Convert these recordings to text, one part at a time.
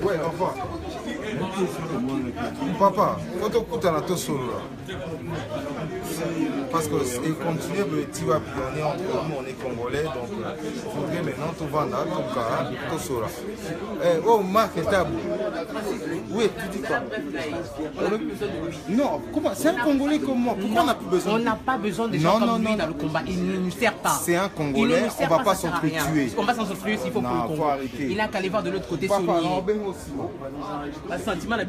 Ouais, enfin. Papa, faut te couper à la tosolo. Parce que il continue de tirer pionnier entre nous, on est congolais, donc il faudrait maintenant tout vendre, tout cas, tout cela. Oh, Marc est tabou. Oui, tu dis quoi? Non, c'est un Congolais comme moi. Pourquoi on n'a plus besoin? On n'a pas besoin de gens comme lui dans le combat. Il ne nous sert pas. C'est un Congolais, on ne va pas s'entretuer. On va s'entretuer s'il faut pour le Congo. Il n'a qu'à aller voir de l'autre côté Sony. Sentiment la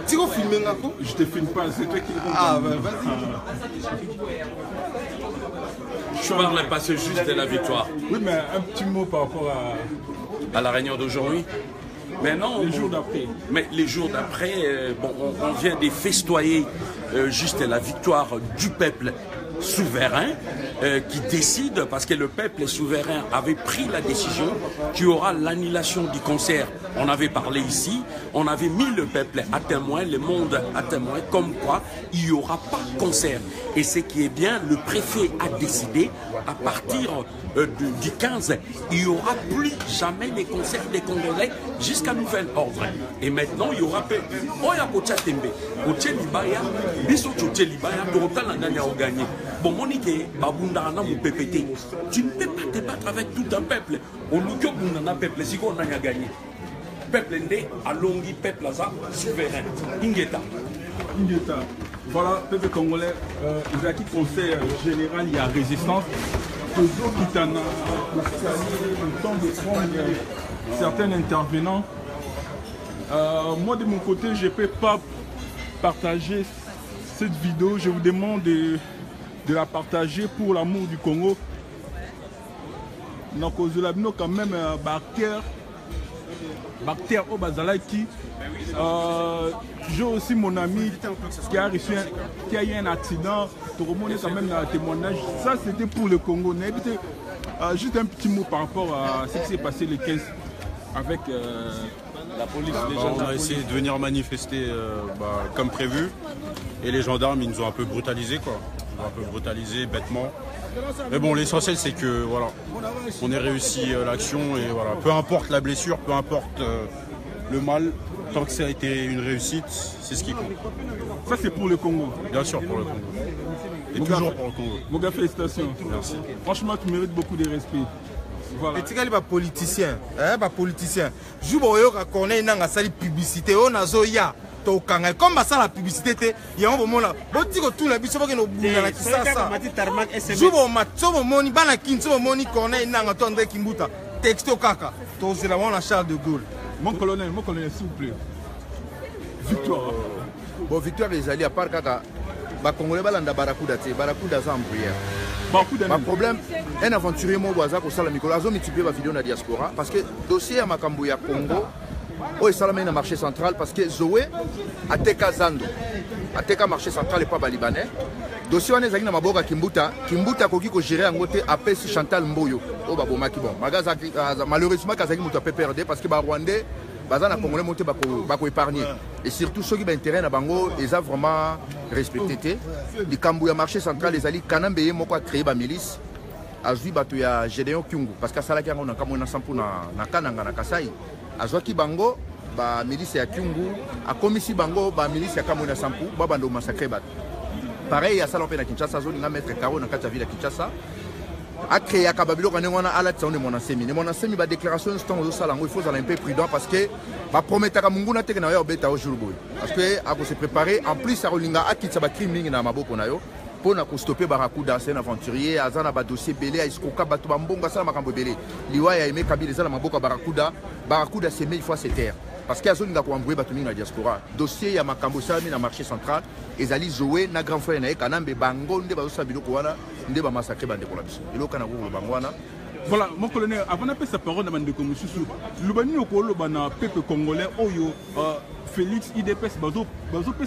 tu vas filmer là? Je te filme pas, c'est toi qui le comprends. Ah, ben vas-y. Je parle pas juste de la victoire. Oui, mais un petit mot par rapport à la réunion d'aujourd'hui. Mais non, les jours d'après. Mais les jours d'après, bon, on vient de festoyer juste la victoire du peuple souverain qui décide, parce que le peuple souverain avait pris la décision qu'il y aura l'annulation du concert. On avait parlé ici, on avait mis le peuple à témoin, le monde à témoin, comme quoi il n'y aura pas de concert. Et ce qui est bien, le préfet a décidé, à partir du 15, il n'y aura plus jamais les concerts des Congolais jusqu'à nouvel ordre. Et maintenant, il y aura peu. Oya Kocha Tembe, Kocha Libaya, Biso Kocha Libaya, Total Nanya au gagné. Bon, Monique, Babundana ou PPT, tu ne peux pas te battre avec tout un peuple. Au Lukyo Bundana peuple, si on a gagné. Peuple ndé, Alongi, peuple Aza, souverain. Ingeta. Ingeta. Voilà, peuple congolais, il y a qui conseil général, il y a résistance. Toujours qui t'en a le temps de prendre certains intervenants. Moi de mon côté, je ne peux pas partager cette vidéo. Je vous demande de la partager pour l'amour du Congo. Donc, quand même, Bactère au Bazalaki. J'ai aussi mon ami qui a reçu qui a eu un accident. Tout le monde est quand même dans le témoignage. Ça, c'était pour le Congo. Juste un petit mot par rapport à ce qui s'est passé le 15 avec la police. Les gens on a essayé de venir manifester comme prévu. Et les gendarmes, ils nous ont un peu brutalisés, quoi. Ils nous ont un peu brutalisés bêtement. Mais bon, l'essentiel, c'est que voilà, on ait réussi l'action et voilà, peu importe la blessure, peu importe le mal, tant que ça a été une réussite, c'est ce qui compte. Ça, c'est pour le Congo. Bien sûr, pour le Congo. Et toujours pour le Congo. Mon gars, félicitations. Merci. Franchement, tu mérites beaucoup de respect. Voilà. Et tu as les politiciens, politiciens. Je vois qu'on a une publicité, on a zoya. Comme ça la publicité, il y a un moment là. Bon, tu tout la biso qui nous boule qui ça. Je vois matzo moni bana kinzo moni qu'on a une attendre qui mbuta. Texto kaka. To c'est la on a Charles de Gaulle. Mon colonel, s'il vous plaît. Victoire. Bon, victoire les alliés à part kaka. Ba Congolais balanda barakuda te, barakuda za embrouillère. Pas problème, un aventurier mon voisin pour ça la micro, azo multiplier ma vidéo na diaspora parce que dossier à Makambo ya Congo. Oh, et ça a un marché central parce que Zoé a teka Zando, a teka marché central et pas libanais. Dossier on est na maboka Kimbuta koki ko gérer en côté après Chantal Mboyo. Oh babo maki bon. Magaza malheureusement Kazaki muta peut perdre parce que ba Rwandais bazana congolais monter bako épargner et surtout ceux qui ba intérêt na bango ils a vraiment respecté les kambu ya marché central les ali Kanambeye moko a créé ba milice azui bato ya Gédéon Kyungu parce que ça qui on a kamona sampu na Kananga na Kasai azwaki bango ba milice ya Kyungu a komisi bango ba milice ya kamona sampu ba bando massacrer bat pareil à salon na Kinshasa zone na mettre Karo na kata ville ya Kinshasa a créé à Kababilo quand on a à la tête de mon enseigne ba déclaration instant au salango il faut aller un peu prudent parce que ba promettre à Munguna te na yo beta au jour boy parce que a ko se préparer en plus ça rolinga a kitsa ba crime na maboko na yo pour na ko stopper Barakuda c'est un aventurier azana ba dossier belé a iskoka bato bambonga ça makambo belé liwa ya aimé Kabila ça na maboko Barakuda c'est 1000 fois c'est terre parce que azolinga ko embrouiller bato na diaspora dossier ya makambo ça na marché central ezali Zoé na grand frère na Kanambe bango nde bazo sabilo ko wana nde ba massacrer bande pour la biso iloka na ko bango wana. Voilà, mon colonel, avant d'appeler sa parole, le bani au peuple congolais, Oyo, Félix, IDPS, Bazo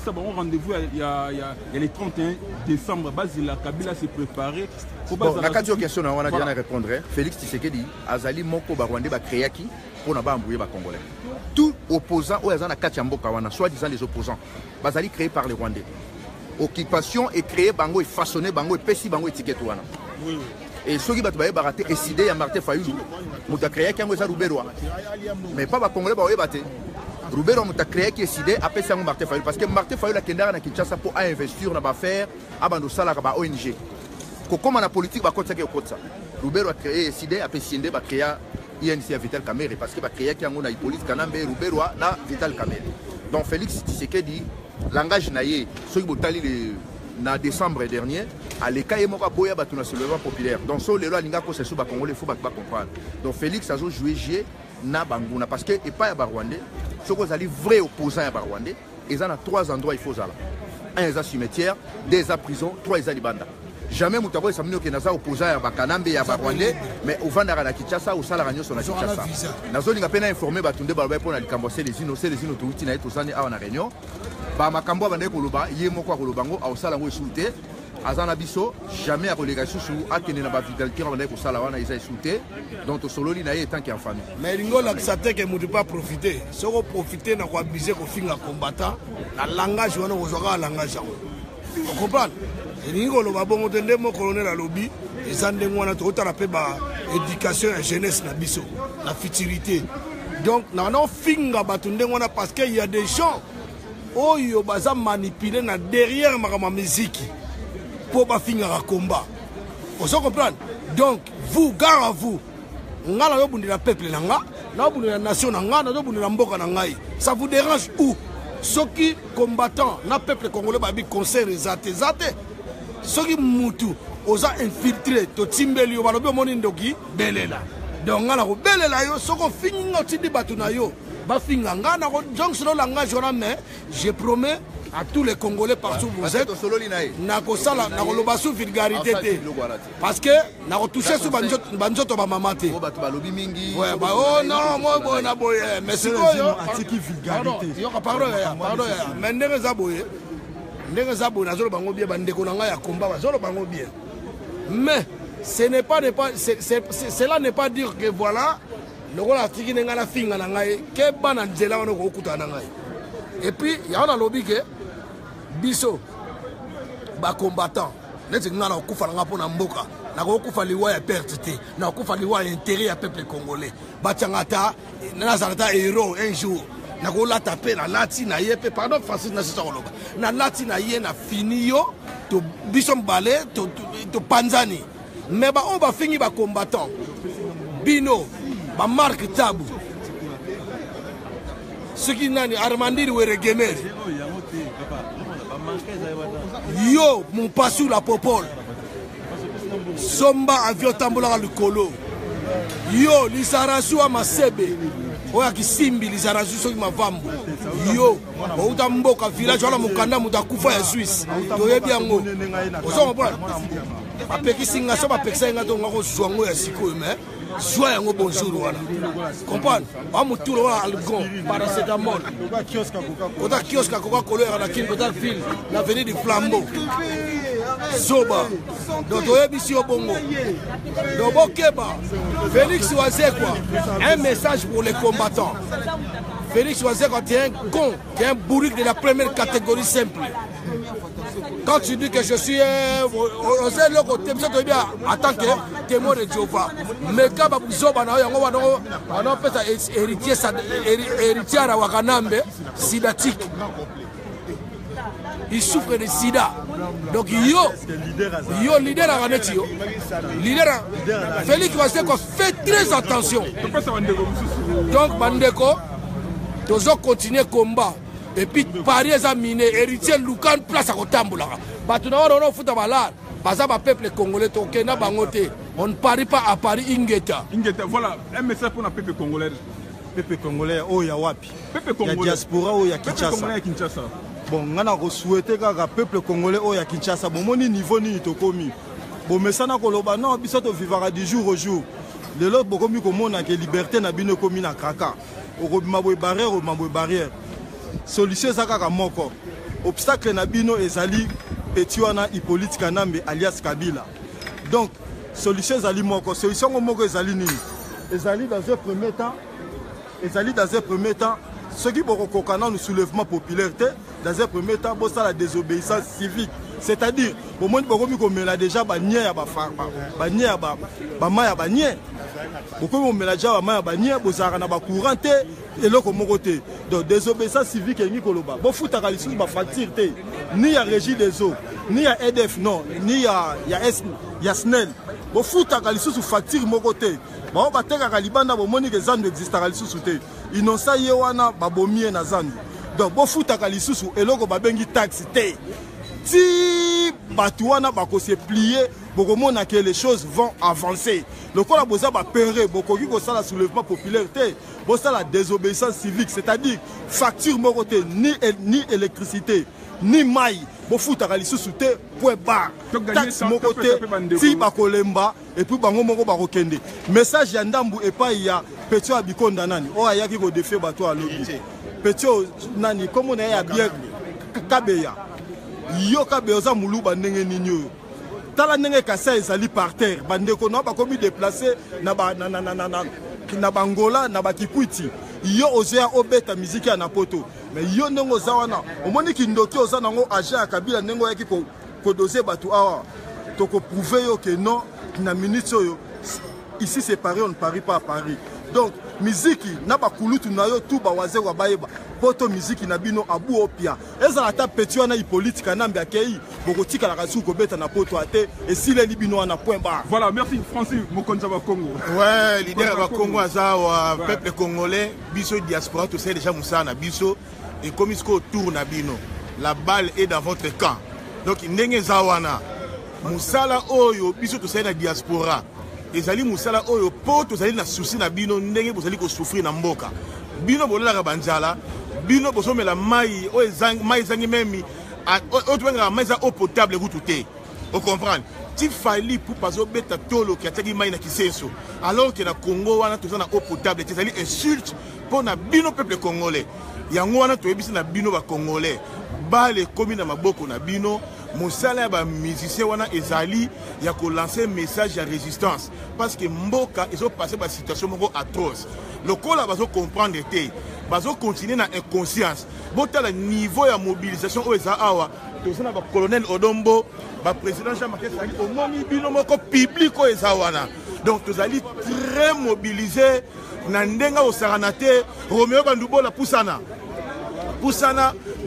ça va rendez-vous il y a le 31 décembre. Basila Kabila s'est préparé. Bon, la question, on a déjà répondre. Félix Tshisekedi, Azali Moko Barwandé va créer qui pour ne pas embrouiller les Congolais. Tout opposant, soi-disant les opposants, Bazali créé par les Rwandais. Occupation est créée, Bango est façonné, Bango est pessi, Bango est étiqueté. Oui. Et ceux qui battent baraté décidé à Martin Fayulu. Mouta créé qui a un Rouberois. Mais pas Congolais batté. Rouberois mouta créé qui décidé à passer Martin Fayulu. Parce que Martin Fayulu a Kendara na Kinshasa pour investir dans l'affaire à Bandosala à ONG. Comme la politique va continuer au côté ça. Rouberois a créé décidé à passer à créer INC à Vital Kamerhe parce que va créer qui a un police Kanambe Rouberois na Vital Kamerhe. Donc Félix Tshisekedi langage naïe ceux qui botali en décembre dernier à l'écaille moka boya batuna sur le vent populaire donc so les lois linga ko c'est sous ba congolais faut pas comprendre donc Félix a joué na banguna parce que et pas ya Rwandais ceux qui sont vrai opposants à Rwandais ils ont 3 endroits il faut ça un est à cimetière deux est à prison trois est à libanda jamais mutako samino ke naza opposant à Bakanambe ya Rwandais mais au Vandara na Kinshasa au sala ranyo sur na Kinshasa nazo linga pena informer batunde balba pour na likambo c'est les innocents tout na etosani a na réunion ba makambo bande koloba ye moko kolobango au sala ngo insulté azana biso jamais à relégation sous atene na ba vitalité bande ko sala wana isa insulté donc to sololi na ye tant qu'en famille mais lingo la ksate que mutu pas profiter soko profiter na ko abuser ko finga combattant na langage wana ko zoka langage on comprend lingo lo babongo tende mo colonel alobi ezande ngwana to tala pe ba éducation et jeunesse na biso la futurité donc na non finga batunde ngwana parce que il y a des gens oh yo baza manipuler na derrière ma musique pour ba finga ka combat on se comprend donc vous gare à vous ngala yo bundi la peuple na nga na bundi la nation na nga na yo bundi la mboka na ngai ça vous dérange où ceux qui combattants na peuple congolais ba bi conseil zate ceux qui mutu oza infiltré to timbeli yo balobi moni ndoki belela donc ngala ko belela yo soko finga tindi batu na yo ba finga ngana ko donc sur le langage on a mais je promets à tous les Congolais partout où vous êtes na ko sala na ko loba sous vulgarité parce que na ko toucher sous banjoto ba mamate batu balobi mingi ouais ba oh non moi bona boye mais c'est quoi yo atiki vulgarité yo pardon mais ndenge za boye na zolo bango bien bandeko na nga ya combat ba zolo bango bien mais ce n'est pas cela n'est pas dire que voilà lokola tiki nenga na finga na ngai ke bana nzela wana ko kuta na ngai et puis ya na lobby ke biso ba combattant neti ngana okufa nga pona mboka na ko kufa liwa ya perte te na kufa liwa ya intérêt ya peuple congolais batangata na zalata héros un jour na ko la taper na lati na ye pe pardon Francis na sisa koloba na lati na ye na fini yo to biso mbale to panzani mais ba on va finir ba combattant bino ba Marc Tabu ce qui nani Armandiri Weregemere yo mon pas sous la popole somba avion tambola lukolo yo lisarasu a masebe oya kisimbi lisarasu soki mavambo yo outa mboka village wala mukanda mutakufa ya Suisse toyebi yango ozo mbona apekisinga so bapekisa nga to ngako zwango ya sikoyo mais soit yango bonjour wala comprendre amuturo wala algon paracetamol kota kiosque Coca-Cola na kin kota ville l'avenue du Flambeau Zoba donc toyebi si obongo donc bokeba Félix Wazekwa un message pour les combattants. Félix Wazekwa tu es un con, tu es un bourrique de la première catégorie simple. Quand tu dis que je suis on sait le côté en tant que témoin de Jéhovah, mais quand on a fait héritier à Wakanambe sidatique, il souffre de sida. Donc yo leader à Ranetio, leader Félix Wazekwa fait très attention. Donc Bandeko doit continuer le combat. Et puis Paris a miné, héritier Lukan place à Kotamboula. Batuna on fout à balade. Bazaba peuple congolais tokena bangote. On ne parie pas à Paris Ingeta. Ingeta, voilà un message pour le peuple congolais. Peuple congolais, oh ya wapi. Peuple congolais. Ya diaspora, oh ya Kinshasa. Peuple congolais Kinshasa. Bon, on a souhaité que peuple congolais oh ya Kinshasa. Bon, mon niveau ni tokomi. Bon, mais ça n'a koloba non, bisato vivra du jour au jour. Le lot bokomi comme na que liberté na bino komi na kraka. Au mabwe barrière. Solution zakaka moko. Obstacle na bino ezali Petiwana Hippolyte Kanambe alias Kabila. Donc solution ezali moko. Solution moko ezali nini? Ezali dans un premier temps, ceux qui vont kokana le soulèvement populaire dans un premier temps, ça la désobéissance civique. c'est-à-dire au moins bokomi komela déjà ba nia ya ba farba ba nia ba maya ba nia bokomi komela déjà ba maya ba nia bozaka na ba courant te eloko moko te donc désobéissance civique ngi koloba bo futaka lisusu ba facture te ni ya régie des eaux ni ya EDF non ni ya SNEL bo futaka lisusu facture moko te ba batekaka libanda bo moni ke zandu existaka lisusu te inonsa ye wana ba bomie na zandu donc bo futaka lisusu eloko ba bengi taxe te si Batouana bako se plier, beaucoup que les choses vont avancer. Le corps a besoin de pérer, beaucoup qui ça la soulèvement populaire, ça la désobéissance civique, c'est-à-dire facture moroté, ni électricité, ni maille, bon fout à l'issue sous point barre, taxe moroté, si bakolemba et puis bango moro barokende. Message yandambu et pas il y a Petio Abikonda nani, oh ya qui go défait bateau à l'objet. Petio nani, comme on a bien Kabeya. Yoka beoza moulou bandenge ninyo tala ndenge kasa ezali par terre bandeko no ba komi déplacer na bangola na ba kikwiti yo ozea obeta musique ya na poto mais yo ndenge za wana omoni kindoki oza nango agent ya Kabila ndenge yaki ko doser batu awa to ko prouver yo que non na minute yo ici c'est Paris, on ne parie pas à Paris. Donc musique na ba kulutu na yo tout ba waze wa baeba poto musique na bino abu opia eza ata petit wana politique na mbi akei bokotika la kasu ko beta na poto ate et si les libino na point barre. Voilà, merci Francis Mokonza wa Congo. Ouais, leader wa Congo za wa peuple congolais biso diaspora tout ça déjà musa na biso et comme isko tour na bino la balle est dans votre camp. Donc ndenge za wana musala oyo biso tout ça na diaspora ezali musala oyo po tozali na souci na bino ndenge bozali ko souffrir na mboka bino bolala banzala bino bosomela mai o ezang mai zangi memi o twenga mai za eau potable goutouté on comprend ti fali pour pas obeta tolo ki ataki mai na kisenso alors que na Congo wana tozana eau potable ezali insulte pour na bino peuple congolais yango wana toyebisi na bino ba congolais bale komi na maboko na bino mosala ba musicien wana ezali ya ko lancer message ya résistance parce que mboka ezo passer ba situation moko atroce lokola bazo comprendre te bazo continuer na inconscience botala niveau ya mobilisation o eza awa tozana ba colonel Odombo ba président Jean-Marc Sali au moni bino moko public o eza wana donc tozali très mobilisé na ndenga osarana te Romeo Bandubola pusana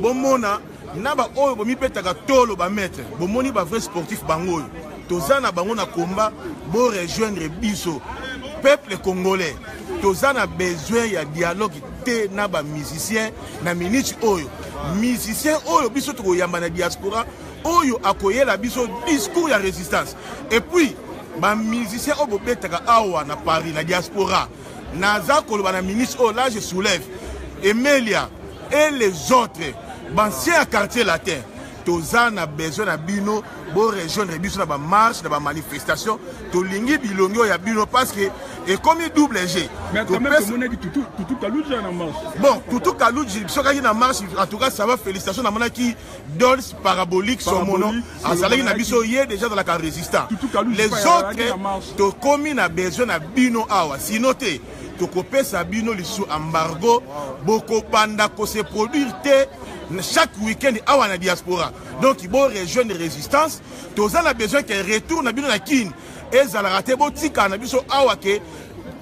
bomona naba oyo bomi petaka tolo ba maître bomoni ba vrai sportif bango tozana bango na combat bo rejoindre biso peuple congolais tozana besoin ya dialogue te na ba musicien na minute oyo musicien oyo biso to yamba na diaspora oyo akoyela biso discours ya résistance et puis ba musicien oyo betaka awa na Paris na diaspora naza koloba na minute oyo là je soulève Emelia et les autres anciens quartier latin tozana besoin na bino bo rejoindre biso na ba marche na ba manifestation to lingi bilongo ya bino parce que et comme double G mais quand même comme on a dit tout Kalouji na marche bon tout Kalouji soki na marche en tout cas ça va félicitations na mona qui dolls parabolique son mono azalaki na biso yé déjà dans la carte résistant les autres to komi na besoin na bino awa sinoté to kopesa bino lisu embargo boko banda ko se produire te chaque week-end awa na diaspora donc il faut rejoindre résistance tozan a besoin que retour na bino na kin ezala raté botika na biso awa ke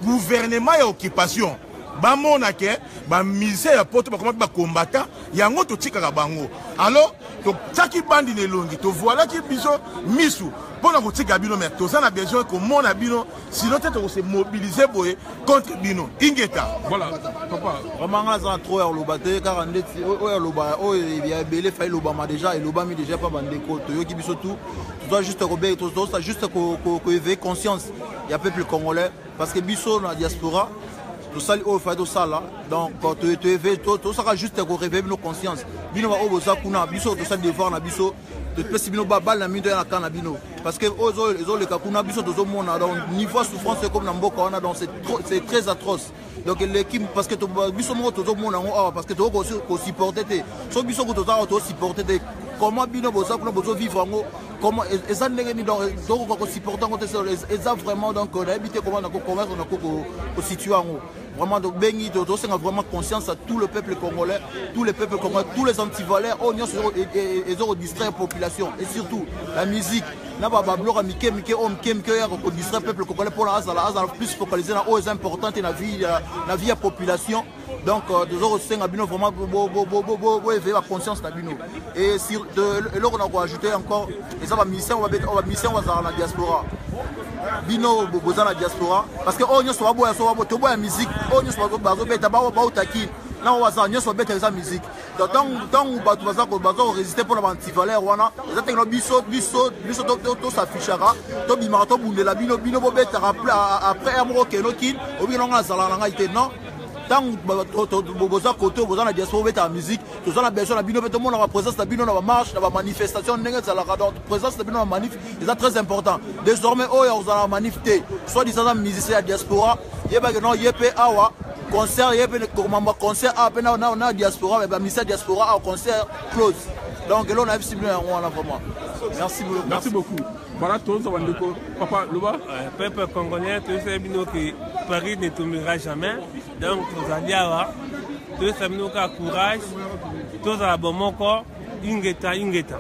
gouvernement ya occupation ba mona ke ba mise ya poto ba komata ba combattant yango to tika bango alors to taki bandi ne longi to voilà ki biso misu pona ko tika bino mais tozan a besoin que mona bino sinon tete ko se mobiliser boye contre bino ingeta voilà papa vraiment ça trop ya lobate 42 o loba o ya belé fay lobama déjà et lobami déjà pas bandeko to yoki biso tout tu dois juste robé to dois juste ko éveiller conscience ya peuple congolais parce que biso na diaspora tout ça au fait tout ça là donc quand tu éveilles tout ça juste ko réveiller nos conscience bino ba oboza kuna biso to ça devoir na biso de plus bino ba bal na mindo ya kana bino parce que ozo le kakuna biso to zo mona donc niveau souffrance comme na mboka wana donc c'est très atroce donc l'équipe parce que to biso mo to zo mona parce que to ko supporter te so biso ko to supporter te comment bino boza kuna bozo vivre ngo comment eza ndenge ni donc ko supporter ngo te eza vraiment donc on habite comment na ko commerce on a ko situer ngo vraiment de Bengi, de vraiment conscience à tout le peuple congolais, tous les antivaleurs, ils ont distrait la population et surtout la musique. N'a pas bablora mike pour distraire le peuple congolais pour la plus focaliser dans les importantes dans la vie de la population. Donc deux autres c'est vraiment éveiller la conscience de bino et sur de là on a ajouté encore et ça va mission on va dans la diaspora. Bino boza na diaspora parce que on nyonso ba boya to boya musique on nyonso ba zo beta ba utaki na on va nyonso beta za musique donc tant ba to baza résister pour la antivaleur wana za tekno biso to s'affichera to bimara to bundela bino bo beta après amro kenokin obi longa zala na ngaite non tant boza côté boza na diaspora beta la musique to za na besoin na bino beta mon na présence na bino na marche na manifestation ndenge za la présence na bino na manif c'est très important désormais oh ya la manif té soit disant musicien à diaspora yeba que non yepé awa concert yepé comment concert a pena na diaspora mais musicien diaspora au concert close donc là on a vu bien on a vraiment merci beaucoup voilà tous ça va papa Loba peuple congolais tous ces bino que Paris ne tombera jamais donc vous allez avoir tous ces bino qui courage tous à bon moko ingeta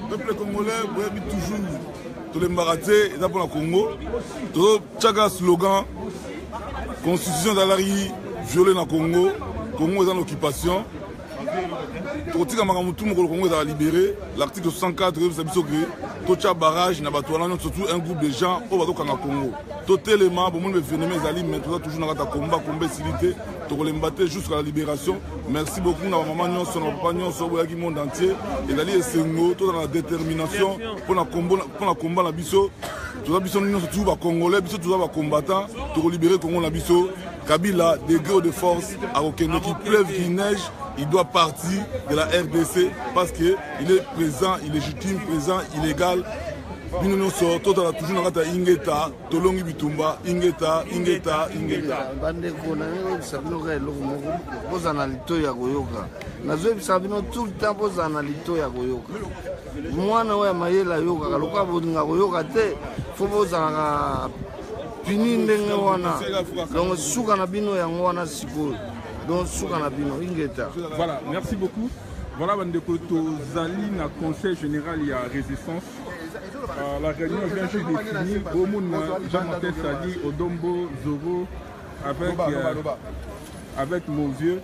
peuple congolais vous avez toujours tous les marathés et pour le Congo tout chaque slogan constitution d'Alari violée dans Congo est en occupation tout le Congo est libéré l'article 64 tout barrage surtout un groupe de gens au Congo tout élément pour le phénomène mais toujours dans le combat jusqu'à la libération. Merci beaucoup à maman Nyonso, à papa Nyonso, au monde entier. Et d'aller essayer tout dans la détermination pour la combat la biso. Tout ça biso nous toujours congolais, biso toujours combattants pour libérer Congo la biso. Kabila degré de force à Okeno qui pleuve, qui neige, il doit partir de la RDC parce que il est présent, il est légitime, présent, illégal. Nous sommes toujours dans Ingeta, Tolongi Bitumba, Ingeta. Bande kona sabino ka eloko moko bozana lito ya koyoka. Nazo sabino tout le temps bozana lito ya koyoka. Mwana wa mayela yoka kaloka bodinga koyoka te fo bozana ka pini ndenge wana. Donc suka na bino yango wana sikoyo. Donc suka na bino Ingeta. Voilà, merci beaucoup. Voilà bandeko tozali na conseil général il y a résistance. La réunion vient juste de finir. Jean-Martin Sadi, Odombo, Zoro, avec mon vieux.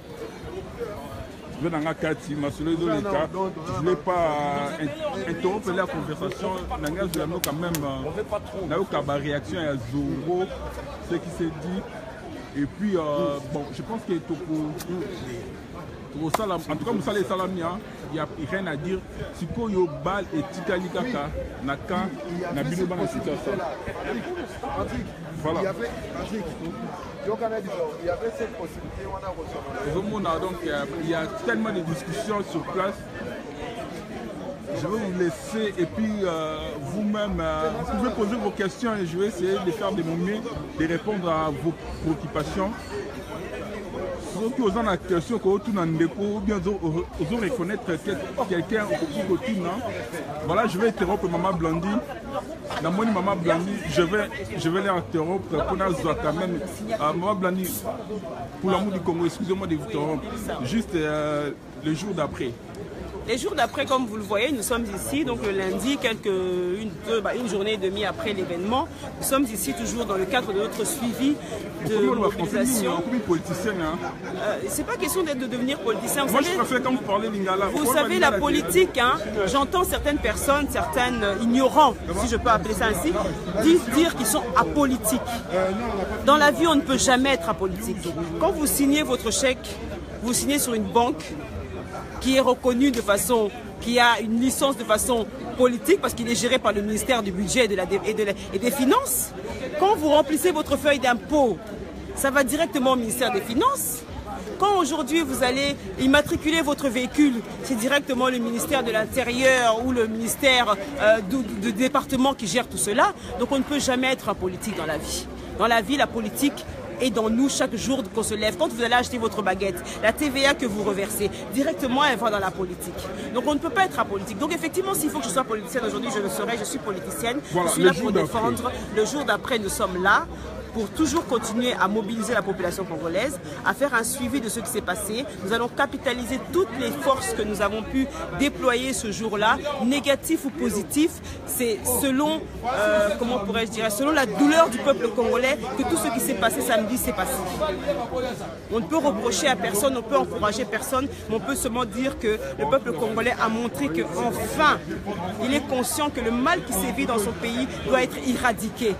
Je vais dans la carte, je ne voulais pas interrompre la conversation. Je vais quand même une réaction à Zoro, ce qui s'est dit. Et puis, bon, je pense que en tout cas, Moussa Salamia, il n'y a rien à dire. Si Koyo Bal et Tikali Kaka, Naka, Nabino Ban, voilà. Il y avait cette possibilité. Donc, il y a tellement de discussions sur place. Je vais vous laisser et puis vous-même, vous pouvez poser vos questions et je vais essayer de faire de mon mieux, de répondre à vos préoccupations. Si vous avez une question, ou bien vous reconnaître quelqu'un au côté, voilà, je vais interrompre Maman Blandi. Dans mon Maman Blandi, je vais l'interrompre pour nous quand même. Maman Blandi, pour l'amour du Congo, excusez-moi de vous interrompre. Juste le jour d'après. Les jours d'après, comme vous le voyez, nous sommes ici, donc le lundi, une journée et demie après l'événement. Nous sommes ici toujours dans le cadre de notre suivi de mobilisation. C'est pas question de devenir politicien. Moi, je préfère quand vous parlez Lingala. Vous savez, la politique, hein, j'entends certaines personnes, certains ignorants, si je peux appeler ça ainsi, dire qu'ils sont apolitiques. Dans la vie, on ne peut jamais être apolitique. Quand vous signez votre chèque, vous signez sur une banque qui est reconnu de façon, qui a une licence de façon politique parce qu'il est géré par le ministère du Budget et des Finances. Quand vous remplissez votre feuille d'impôt, ça va directement au ministère des Finances. Quand aujourd'hui vous allez immatriculer votre véhicule, c'est directement le ministère de l'Intérieur ou le ministère du département qui gère tout cela. Donc on ne peut jamais être apolitique dans la vie. Dans la vie, la politique et dans nous chaque jour qu'on se lève. Quand vous allez acheter votre baguette, la TVA que vous reversez, directement elle va dans la politique. Donc on ne peut pas être apolitique. Donc effectivement, s'il faut que je sois politicienne aujourd'hui, je le serai, je suis politicienne. Voilà, je suis là pour défendre. Le jour d'après, nous sommes là. pour toujours continuer à mobiliser la population congolaise, à faire un suivi de ce qui s'est passé. Nous allons capitaliser toutes les forces que nous avons pu déployer ce jour-là, négatif ou positif. C'est selon, comment pourrais-je dire, selon la douleur du peuple congolais que tout ce qui s'est passé samedi s'est passé. On ne peut reprocher à personne, on peut encourager personne, mais on peut seulement dire que le peuple congolais a montré qu'enfin, il est conscient que le mal qui sévit dans son pays doit être éradiqué.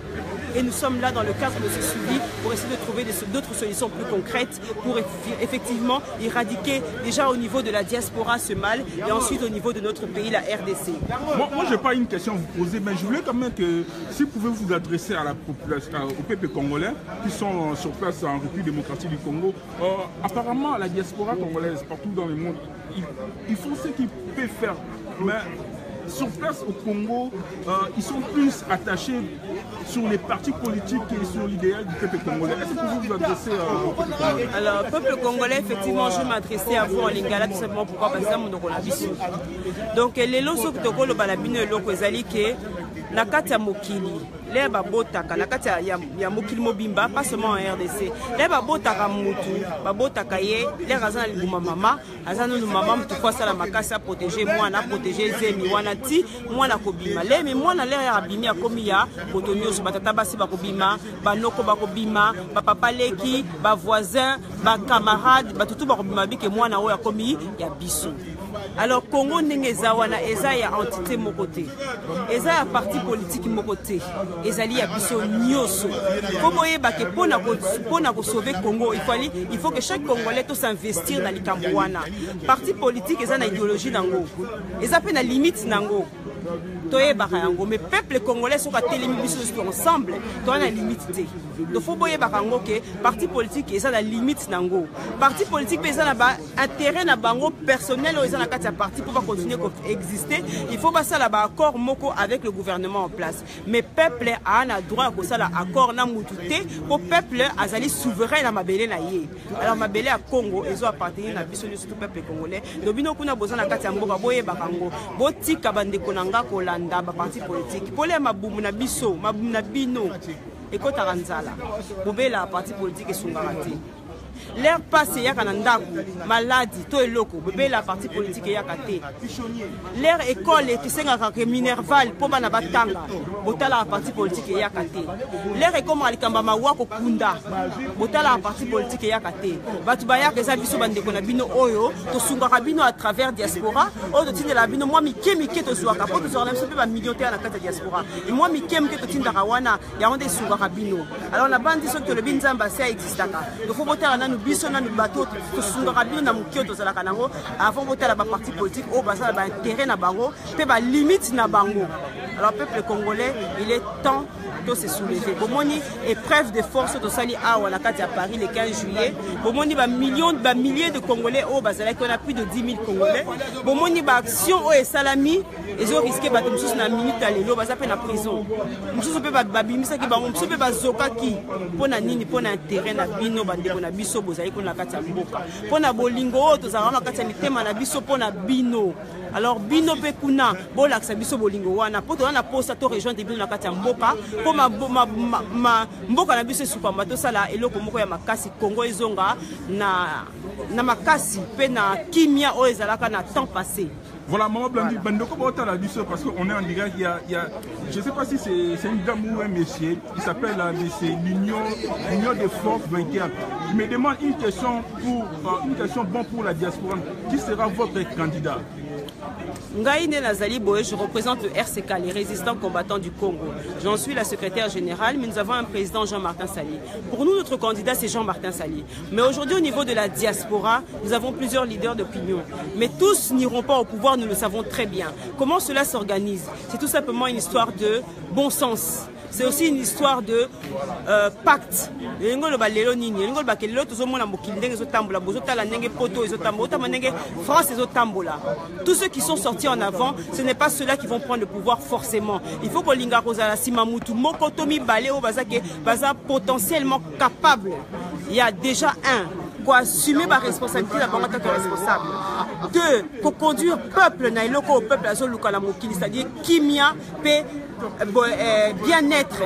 Et nous sommes là dans le cadre de ce suivi pour essayer de trouver d'autres solutions plus concrètes pour effectivement éradiquer déjà au niveau de la diaspora ce mal et ensuite au niveau de notre pays, la RDC. Moi je n'ai pas une question à vous poser, mais je voulais quand même que si vous pouvez vous adresser à la population, au peuple congolais qui sont sur place en République démocratique du Congo. Apparemment, la diaspora congolaise partout dans le monde, ils font ce qu'ils peuvent faire. Mais sur place au Congo, ils sont plus attachés sur les partis politiques et sur l'idéal du peuple congolais. Est-ce que vous vous adressez au peuple congolais? Alors, peuple congolais, effectivement, je m'adressais à vous en lingala tout simplement pourquoi parce que nous avons. Donc, les lois que nous avons balabine le kozali que na kati ya mokili les babotaka na kati ya mokili mobimba pas seulement en RDC les babotaka mutu babotaka ye les razana libuma mama azana no mama mtu kwa sala makasi a protéger mwana protéger zemi wana ti mwana kobima le mais mwana le ya bimi akomi ya potonyo so batata basi bakobima banoko bakobima ba papa leki ba voisin ba camarade batutu bakobima bike mwana oyo akomi ya biso. Alors Congo ndengeza wana eza ya entité mokoté eza ya parti politique mokoté ezali ya biso nyoso koboye bake pona ko sauver Congo il faut que chaque Congolais to s'investir dans likambo wana parti politique eza na idéologie nango eza pe na limite nango toyebaka yango mais peuple congolais soka telemi biso ensemble to na limite te do faut boyebaka yango ke parti politique eza na limite nango parti politique pe eza na ba intérêt na bango personnel eza na kati ya parti pour continuer à exister il faut passer là ba accord moko avec le gouvernement en place mais peuple a na droit ko sala accord na mututé pour peuple azali souverain na mabele na ye alors mabele ya Congo ezo appartenir na biso surtout peuple congolais dobino kuna boza na kati ya mboka boyebaka yango botika bandeko nanga kolanda ba parti politique pole mabumu na biso mabumu na bino ekotaka nzala bobela parti politique esungaka te l'air passe yaka na ndako maladie to eloko bobela parti politique yaka te l'air école ekisengaka ke minerval po bana batanga botala parti politique yaka te l'air ekoma likamba mawa ko kunda botala parti politique yaka te batu bayaka eza biso bandeko na bino oyo to sungaka bino à travers diaspora oyo tindela bino moi mike to zwaka po to zona biso pe ba millionnaire na kati ya diaspora et moi mike to tindaka wana ya onde sungaka bino alors na bandi so to le binzamba ça existaka do faut botala nanu biso nanu bato to sungaka bino na mukio to zalaka nango avant botala ba parti politique o basala ba intérêt na bango pe ba limite na bango. Alors peuple congolais il est temps de se soulever bomoni épreuve de force to sali awa na kati ya Paris le 15 juillet bomoni ba milliers de Congolais o bazala qu'on a plus de 10 000 Congolais bomoni ba action o esalami ezo risquer ba mususu na minute alelo baza pe na prison mususu pe ba bimisa ki bango mususu pe bazoka ki pona nini pona intérêt na bino bandeko na biso bozali ko na kati ya mboka pona bolingo o to zala na kati ya mitema na biso pona bino. Alors bino pe kuna bolakisa biso bolingo wana poto wana posa to rejoindre bino na kati ya mboka po mboka na biso supamba to sala eloko moko ya makasi Congo ezonga na makasi pe na kimia o ezalaka na temps passé. Voilà, Maman Blandi, Bandoko Bota la biso parce qu'on est en direct. Il y a, je ne sais pas si c'est une dame ou un monsieur, il s'appelle l'Union des forces vainqueurs. Je me demande une question bonne pour la diaspora. Qui sera votre candidat? Ngaïne Nazali Boé, je représente le RCK, les résistants combattants du Congo. J'en suis la secrétaire générale, mais nous avons un président Jean-Martin Sali. Pour nous, notre candidat, c'est Jean-Martin Sali. Mais aujourd'hui, au niveau de la diaspora, nous avons plusieurs leaders d'opinion. Mais tous n'iront pas au pouvoir, nous le savons très bien. Comment cela s'organise? C'est tout simplement une histoire de bon sens. C'est aussi une histoire de pacte. Tous ceux qui sont sortis en avant, ce n'est pas ceux-là qui vont prendre le pouvoir forcément. Il faut que Linga Rosala Simamutu, Mokotomi Baleo Bazake, Baza potentiellement capable. Il y a déjà pour assumer ma responsabilité d'abord en tant que responsable. Deux, pour conduire peuple nailoko au peuple azoluka la mokili, c'est-à-dire kimia pe bien-être.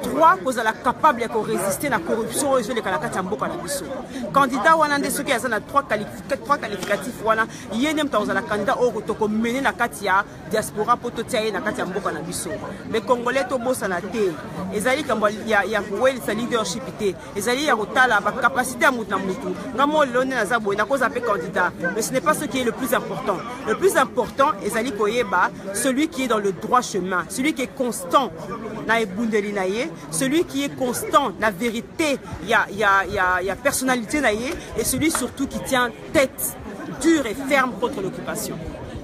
3 kozala capable ya résister la corruption oyo ezoleka kati ya mboka na biso. Candidat wana nde soki aza na 3 qualificatifs wana ye nde moto akozala candidat oyo tokomene na kati ya diaspora mpo totia ye na kati ya mboka na biso. Mais congolais tobosana te ezali kambo ya kowelisa leadership te ezali ya kotala bacapacité ya mutu na mutu ngamo lelo nde naza boye nakoza mpe candidat. Mais ce n'est pas ce qui est le plus important. Le plus important ezali koyeba celui qui est dans le droit chemin, celui qui est constant na ebundeli na ye, celui qui est constant la vérité, il y a personnalité na ye, et celui surtout qui tient tête dure et ferme contre l'occupation.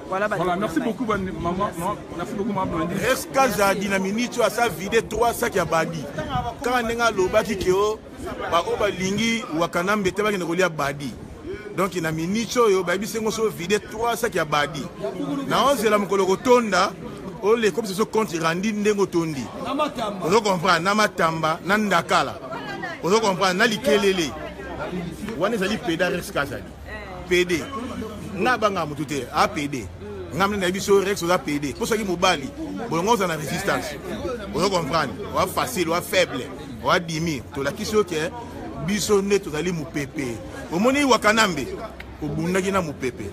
Voilà, merci beaucoup maman. Merci beaucoup maman. Est-ce que j'ai dit na minute à ça vide 3 sacs à badi. Quand on a lobaki keo ba oba lingi wakana mbete ba kenolia badi. Donc il a minute yo ba bisengo so vide 3 sacs à badi. Na onze la mukolo kotonda o les comme ce compte randi ndengo tondi. On comprend na matamba na ndakala. On comprend na likelele. Wana zali peda reska zali. PD. Na banga mutute a PD. Ngamne na biso rex oza PD. Pour ça qui mobali. Bolongo za na résistance. On comprend. Wa facile, wa faible. Wa dimi. To la kiso ke biso ne to zali mu pepe. Omoni wakanambe. Obundaki na mu pepe.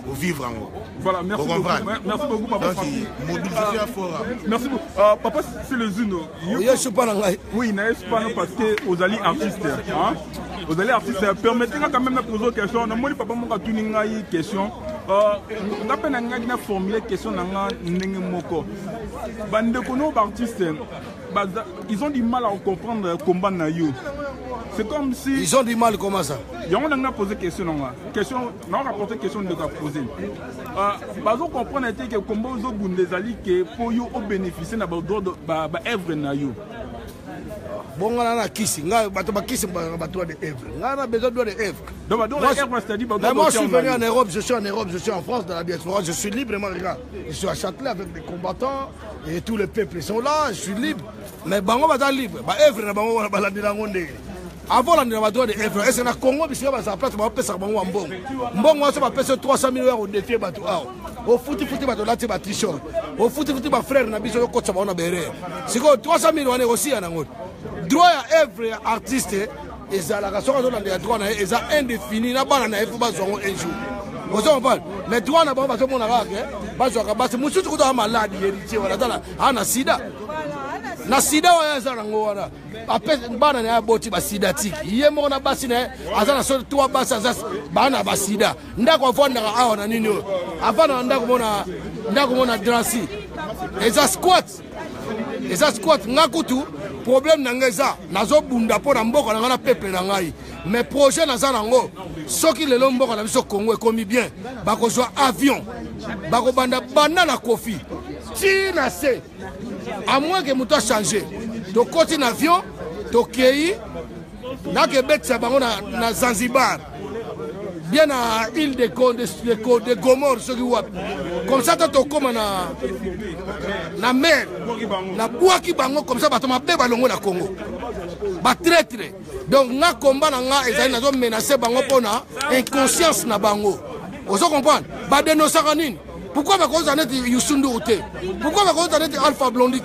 Au vivre en haut. Voilà, merci beaucoup. Merci beaucoup, papa. Mobilisation fort. Merci beaucoup. Papa, c'est le Zuno. Oui, je suis pas parce que vous allez artistes. Vous allez artistes. Permettez-moi quand même de poser une question. Moi, papa, moi, je une question. On a peine à formuler une question. Ils ont du mal à comprendre le combat. C'est comme si. Ils ont du mal, comment ça? On a posé question. On a rapporté question de poser. Ils comprennent que le combat pour bénéficier de l'œuvre. Bon, on a kissé. On a kissé droit de œuvre. On a besoin de œuvre. Moi, je suis venu en Europe, je suis en Europe, je suis en France, dans la diaspora. Je suis libre, moi, regarde. Je suis à Châtelet avec des combattants et tous les peuples sont là. Je suis libre. Mais bango va libre. Œuvre, bango va la dire. Avant la droit de œuvre, est-ce que le Congo, parce que ça place, on va payer ça bango en bon. Bon, moi, ça va payer 300 000 € au défi bateau. Au foot, bateau là, c'est bateau t-shirt. Au foot, frère, on a besoin de coach, on a besoin. C'est quoi 300 000 € aussi en Angola. Droit à œuvre artiste et ça la raison dans les droits et ça indéfini na bana na faut pas zongo un jour. Vous en parlez. Mais droit na ba ba mon arake ba zo ka ba se musu ko do malade héritier wala tala ana sida. Na sida wa za ngo wana. Apes bana na boti ba sida tiki. Ye mo na basi na azana so 3 basa za bana ba sida. Ndako vonda ka awa na nini. Afana ndako mona drasi. Eza squat. Eza squat ngakutu. Problème nangeza nazo bunda po na mboko na ngana peuple na ngai mais projet naza nango soki lelo mboko na biso Congo ekomi bien bakozwa avion bakobanda banda na kofi ti na se à moins que muto changer to koti na avion to kei na ke betsa bango na Zanzibar bien à île de Gomor soki wapi comme ça to koma na mer na bwaki bango comme ça bato mabe balongo na Congo ba traître donc na combat na nga ezali nazo menacer bango pona inconscience na bango ozo comprendre ba dénoncer nini pourquoi ba koza net Youssou Ndour pourquoi ba koza net Alpha Blondy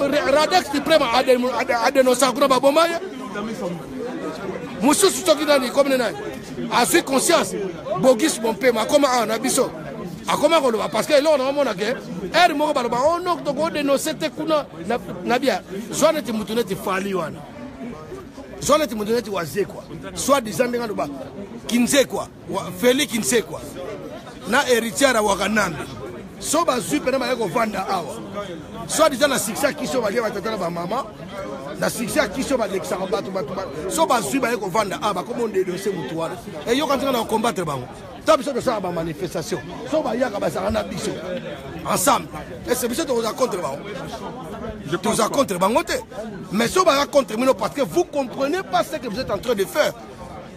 Radex Supreme a dénoncer kuna ba bomaya mususu soki nani comme nani a fait conscience bogis mon père ma comme na biso a comment on va parce que là on a mon que er mo ba on no to go dénoncer te kuna na bia zone ti mutune ti fali wana zone ti mutune ti waze quoi soit disant nga ba kinze quoi Félix kinze quoi na héritier wa Wakanambe so ba super na ba ko vanda awa soit disant na succès qui so ba dia batata ba mama na succès qui so ba lexa ba so ba super ba ko vanda aba comme on dénoncer mutu wana et yo quand on a combattre bango biso de ça ba manifestation so ba yaka ba sarana biso ensemble et c'est biso to za contre bango to za contre bango te mais so ba contre mino parce que vous comprenez pas ce que vous êtes en train de faire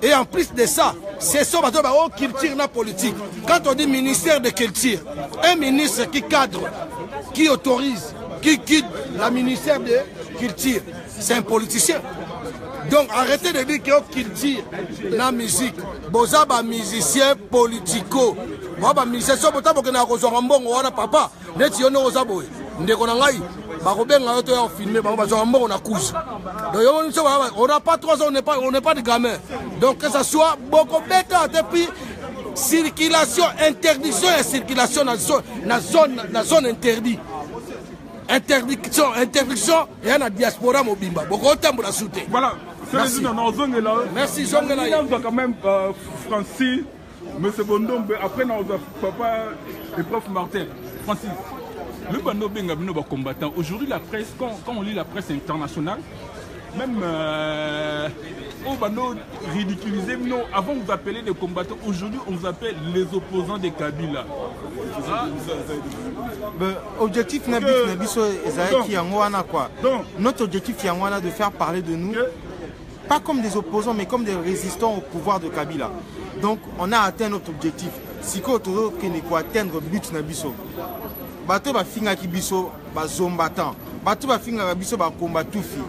et en plus de ça c'est ça ba culture na politique quand on dit ministère de culture un ministre qui cadre qui autorise qui guide la ministère de culture c'est un politicien. Donc arrêtez de dire que culture la musique boza ba musicien politico ba musicien so bota bokena ko zo mbongo wana papa neti yono oza boye ndeko na ngai bakobenga yo to ya filmer bango bazwa mboko na couche. Donc on n'a pas 3 ans, on n'est pas des gamins. Donc que ça soit beaucoup bêta depuis circulation, interdiction et circulation dans zone interdite. Interdiction et la diaspora mobimba. Beaucoup de temps pour la soutenir. Voilà. Merci. Merci Zongela. On a quand même Francis, M. Bondombe, après on a papa et prof Martin. Francis, le bando bengabino va combattant. Aujourd'hui la presse, quand on lit la presse internationale, même au bando ridiculisé, avant vous appelez des combattants, aujourd'hui on vous appelle les opposants des Kabila. Objectif Nabiso Ezaïki Yangwana quoi. Notre objectif Yangwana de faire parler de nous, pas comme des opposants mais comme des résistants au pouvoir de Kabila. Donc on a atteint notre objectif. Siko Toro Keneko atteindre le but Nabiso. Bato ba finga ki biso ba zombatan. Bato ba finga biso ba kombatufi.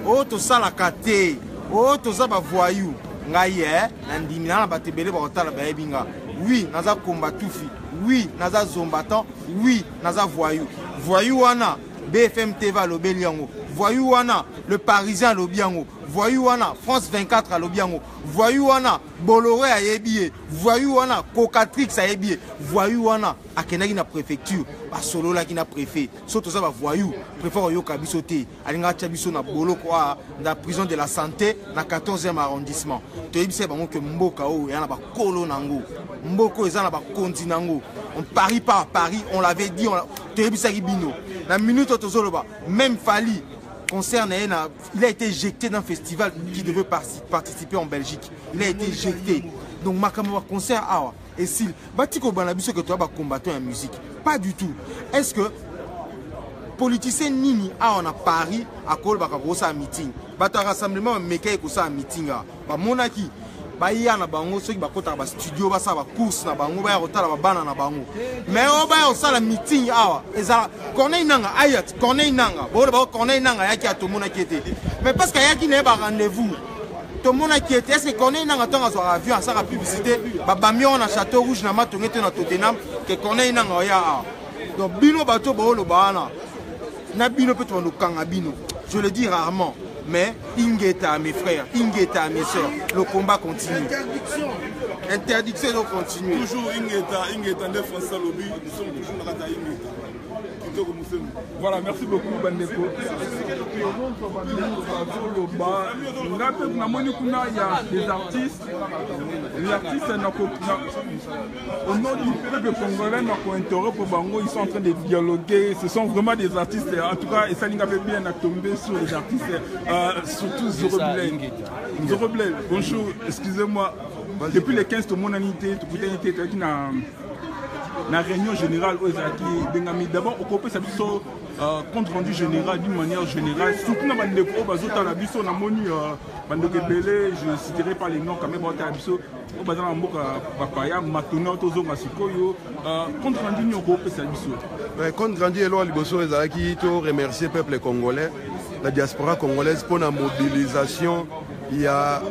O to sala kate. O to za ba voyou. Ngaye nandimina na batebele ba otala ba ebinga. Oui, naza kombatufi. Oui, naza zombatan. Oui, naza voyou. Voyou wana BFM TV Lobeliango. Voyou wana Le Parisien Lobiango. Voyou wana France 24 à Lobiango. Voyou wana Bolloré à Yébie. Voyou wana Cocatrix à Yébie. Voyou wana Akenagi na préfecture. Ba solo la qui na préfet. Surtout ça va voyou. Préfère yoka bisoté. Alinga chabiso na bolo quoi dans la prison de la santé na 14e arrondissement. To yebise bango que mboka o yana ba kolo nango. Mboko ezana ba konti nango. On parie pas à Paris, on l'avait dit, to yebisa bino. La minute tozoloba même Fali concerne, il a été éjecté d'un festival qui devait participer en Belgique. Il a été éjecté. Donc, Makamwa concert, et s'il Batiko Banabiso que tu as combattu en musique. Pas du tout. Est-ce que politicien Nini on a Paris à cause de un meeting? Bata rassemblement, mais qu'il y a un meeting. Monaki. Baya na bango ceux qui bakota ba studio ba sa ba course na bango ba rotala ba bana na bango mais on ba osala meeting awa eza Corneille nanga ayat Corneille nanga ba Corneille nanga yaki atomona kiete mais parce que yaki ne ba rendez-vous tomona kiete est-ce que Corneille nanga tonga so avion à sa publicité ba bamion na Château Rouge na matongete na Tottenham que Corneille nanga ya donc bino bato ba lo bana na bino peut to kanga bino je le dis rarement. Mais Ingeta, mes frères, Ingeta, mes soeurs, le combat continue. Interdiction de continuer. Toujours Ingeta, de François Lobby, nous sommes toujours dans la Ingeta. Voilà, merci beaucoup, Bandeko. Il y a des artistes. Les artistes, au nom du peuple congolais, ils sont en train de dialoguer. Ce sont vraiment des artistes. En tout cas, et ça n'a pas bien tombé sur les artistes, surtout Zoroblel. Bonjour, excusez-moi. Depuis les 15 de mon année, la réunion générale aux Bengami, d'abord, on peut s'habituer compte rendu général d'une manière générale, surtout dans les dépôts, je citerai pas les noms quand même, compte rendu est là, qui remercier le peuple congolais, la diaspora congolaise pour la mobilisation. Il y a